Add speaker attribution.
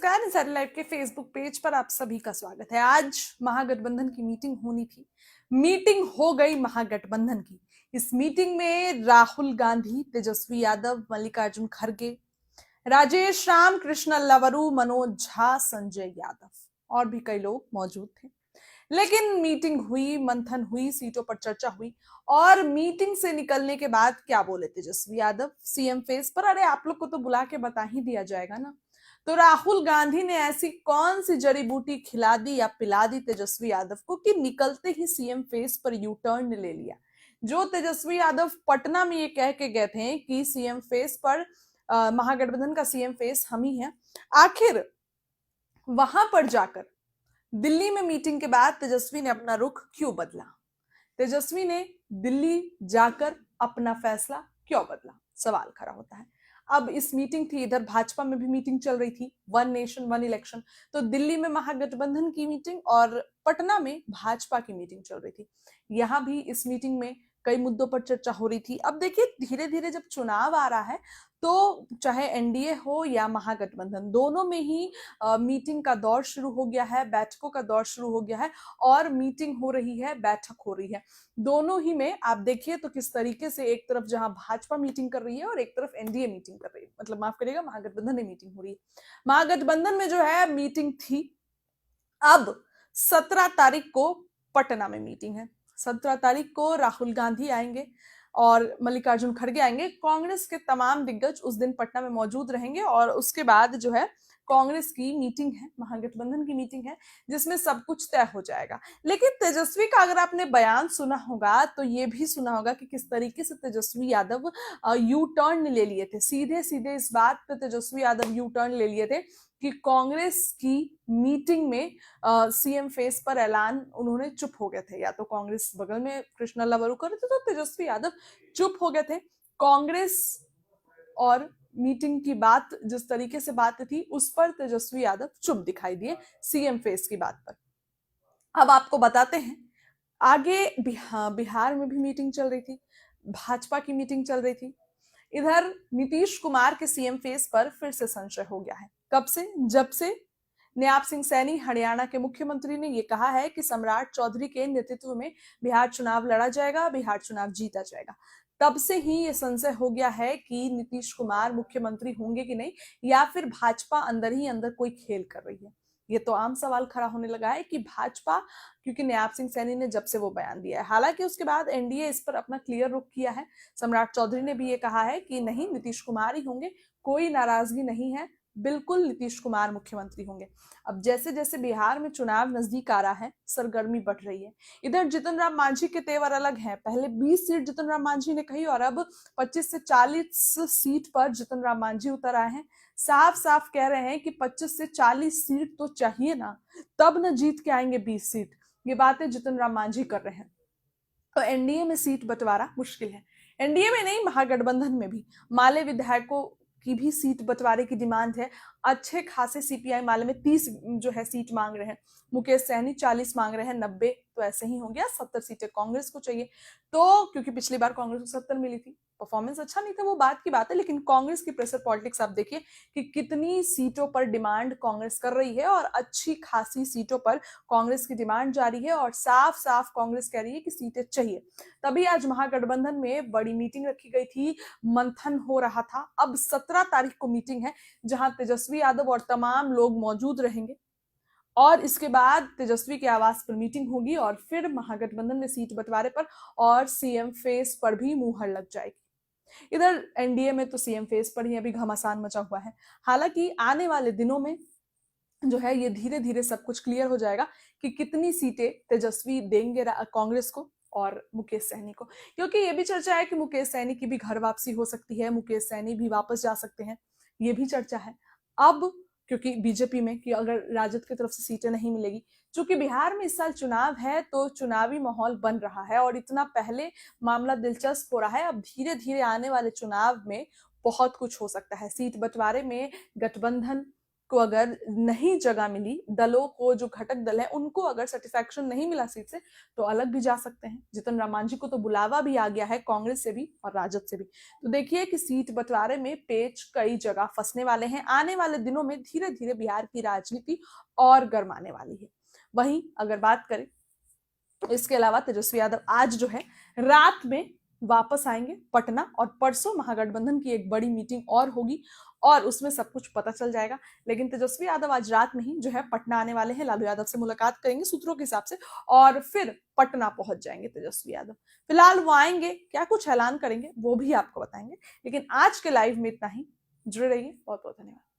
Speaker 1: नमस्कार। Insider live के Facebook page पर आप सभी का स्वागत है। आज महागठबंधन की मीटिंग होनी थी। मीटिंग हो गई महागठबंधन की। इस मीटिंग में राहुल गांधी, तेजस्वी यादव, मल्लिकार्जुन खड़गे, राजेश राम, कृष्ण लवरू, मनोज झा, संजय यादव और भी कई लोग मौजूद थे। लेकिन मीटिंग हुई, मंथन हुई, सीटों पर चर्चा हुई और मीटिंग से निकलने के बाद क्या बोले तेजस्वी यादव सीएम फेस पर, अरे आप लोग को तो बुला के बता ही दिया जाएगा ना। तो राहुल गांधी ने ऐसी कौन सी जड़ी बूटी खिला दी या पिला दी तेजस्वी यादव को कि निकलते ही सीएम फेस पर यू टर्न ले लिया। जो तेजस्वी यादव पटना में ये कह के गए थे कि सीएम फेस पर महागठबंधन का सीएम फेस हम ही हैं, आखिर वहां पर जाकर दिल्ली में मीटिंग के बाद तेजस्वी ने अपना रुख क्यों बदला? तेजस्वी ने दिल्ली जाकर अपना फैसला क्यों बदला? सवाल खड़ा होता है। अब इस मीटिंग थी, इधर भाजपा में भी मीटिंग चल रही थी, वन नेशन वन इलेक्शन। तो दिल्ली में महागठबंधन की मीटिंग और पटना में भाजपा की मीटिंग चल रही थी। यहां भी इस मीटिंग में कई मुद्दों पर चर्चा हो रही थी। अब देखिए, धीरे धीरे जब चुनाव आ रहा है तो चाहे एनडीए हो या महागठबंधन, दोनों में ही मीटिंग का दौर शुरू हो गया है, बैठकों का दौर शुरू हो गया है और मीटिंग हो रही है, बैठक हो रही है। दोनों ही में आप देखिए तो किस तरीके से एक तरफ जहां भाजपा मीटिंग कर रही है और एक तरफ एनडीए मीटिंग कर रही है, मतलब माफ करिएगा, महागठबंधन में मीटिंग हो रही है। महागठबंधन में जो है मीटिंग थी। अब 17 तारीख को पटना में मीटिंग है। 17 तारीख को राहुल गांधी आएंगे और मल्लिकार्जुन खड़गे आएंगे। कांग्रेस के तमाम दिग्गज उस दिन पटना में मौजूद रहेंगे और उसके बाद जो है कांग्रेस की मीटिंग है, महागठबंधन की मीटिंग है, जिसमें सब कुछ तय हो जाएगा। लेकिन तेजस्वी का अगर आपने बयान सुना होगा तो ये भी सुना होगा कि किस तरीके से तेजस्वी यादव यू टर्न ले लिए थे। सीधे सीधे इस बात पे तेजस्वी यादव यू टर्न ले लिए थे कि कांग्रेस की मीटिंग में सीएम फेस पर ऐलान उन्होंने चुप हो गए थे। या तो कांग्रेस बगल में कृष्णा लवरू कर रहे थे तो तेजस्वी यादव चुप हो गए थे। कांग्रेस और मीटिंग की बात, जिस तरीके से बात थी, उस पर तेजस्वी यादव चुप दिखाई दिए सीएम फेस की बात पर। अब आपको बताते हैं आगे। बिहार में भी मीटिंग चल रही थी, भाजपा की मीटिंग चल रही थी। इधर नीतीश कुमार के सीएम फेस पर फिर से संशय हो गया है। कब से? जब से न्याप सिंह सैनी हरियाणा के मुख्यमंत्री ने यह कहा है कि सम्राट चौधरी के नेतृत्व में बिहार चुनाव लड़ा जाएगा, बिहार चुनाव जीता जाएगा। तब से ही ये संशय हो गया है कि नीतीश कुमार मुख्यमंत्री होंगे कि नहीं, या फिर भाजपा अंदर ही अंदर कोई खेल कर रही है। ये तो आम सवाल खड़ा होने लगा है कि भाजपा, क्योंकि न्याप सिंह सैनी ने जब से वो बयान दिया है, हालांकि उसके बाद एनडीए इस पर अपना क्लियर रुख किया है। सम्राट चौधरी ने भी ये कहा है कि नहीं, नीतीश कुमार ही होंगे, कोई नाराजगी नहीं है, बिल्कुल नीतीश कुमार मुख्यमंत्री होंगे। अब जैसे जैसे बिहार में चुनाव नजदीक आ रहा है, सरगर्मी बढ़ रही है। इधर जितन राम मांझी के तेवर अलग हैं। पहले 20 सीट जितन राम मांझी ने कही और अब 25 से 40 सीट पर जितन राम मांझी उतर आए हैं। साफ साफ कह रहे हैं कि 25 से 40 सीट तो चाहिए ना, तब न जीत के आएंगे 20 सीट। ये बातें जितन राम मांझी कर रहे हैं। तो एनडीए में सीट बंटवारा मुश्किल है। एनडीए में नहीं, महागठबंधन में भी माले विधायकों की भी सीट बंटवारे की डिमांड है। अच्छे खासे सीपीआई माले में 30 जो है सीट मांग रहे हैं। मुकेश सहनी 40 मांग रहे हैं, 90 तो ऐसे ही होंगे। 70 सीटें कांग्रेस को चाहिए। तो क्योंकि पिछली बार कांग्रेस को 70 मिली थी, परफॉर्मेंस अच्छा नहीं था, वो बात की बात है, लेकिन कांग्रेस की प्रेशर पॉलिटिक्स आप देखिए कि कितनी सीटों पर डिमांड कांग्रेस कर रही है और अच्छी खासी सीटों पर कांग्रेस की डिमांड जारी है और साफ साफ कांग्रेस कह रही है कि सीटें चाहिए। तभी आज महागठबंधन में बड़ी मीटिंग रखी गई थी, मंथन हो रहा था। अब 17 तारीख को मीटिंग है जहां तेजस्वी यादव और तमाम लोग मौजूद रहेंगे और इसके बाद तेजस्वी के आवास पर मीटिंग होगी और फिर महागठबंधन में सीट बंटवारे पर और सीएम फेस पर भी मुहर लग जाएगी। इधर एनडीए में तो सीएम फेस पर ही अभी घमासान मचा हुआ है। हालांकि आने वाले दिनों में जो है ये धीरे धीरे सब कुछ क्लियर हो जाएगा कि कितनी सीटें तेजस्वी देंगे कांग्रेस को और मुकेश सहनी को, क्योंकि ये भी चर्चा है कि मुकेश सहनी की भी घर वापसी हो सकती है, मुकेश सहनी भी वापस जा सकते हैं, ये भी चर्चा है। अब क्योंकि बीजेपी में कि अगर राजद की तरफ से सीटें नहीं मिलेगी, चूंकि बिहार में इस साल चुनाव है तो चुनावी माहौल बन रहा है और इतना पहले मामला दिलचस्प हो रहा है। अब धीरे धीरे आने वाले चुनाव में बहुत कुछ हो सकता है। सीट बंटवारे में गठबंधन, को अगर नहीं जगह मिली, दलों को जो घटक दल है उनको अगर सेटिस्फैक्शन नहीं मिला सीट से, तो अलग भी जा सकते हैं। जीतन राम मांझी को तो बुलावा भी आ गया है कांग्रेस से भी और राजद से भी। तो देखिए कि सीट बंटवारे में पेच कई जगह फंसने वाले हैं। आने वाले दिनों में धीरे धीरे बिहार की राजनीति और गर्माने वाली है। वहीं अगर बात करें इसके अलावा तेजस्वी यादव आज जो है रात में वापस आएंगे पटना, और परसों महागठबंधन की एक बड़ी मीटिंग और होगी और उसमें सब कुछ पता चल जाएगा। लेकिन तेजस्वी यादव आज रात में ही जो है पटना आने वाले हैं, लालू यादव से मुलाकात करेंगे सूत्रों के हिसाब से, और फिर पटना पहुंच जाएंगे तेजस्वी यादव। फिलहाल वो आएंगे, क्या कुछ ऐलान करेंगे वो भी आपको बताएंगे। लेकिन आज के लाइव में इतना ही। जुड़े रहिए, बहुत बहुत धन्यवाद।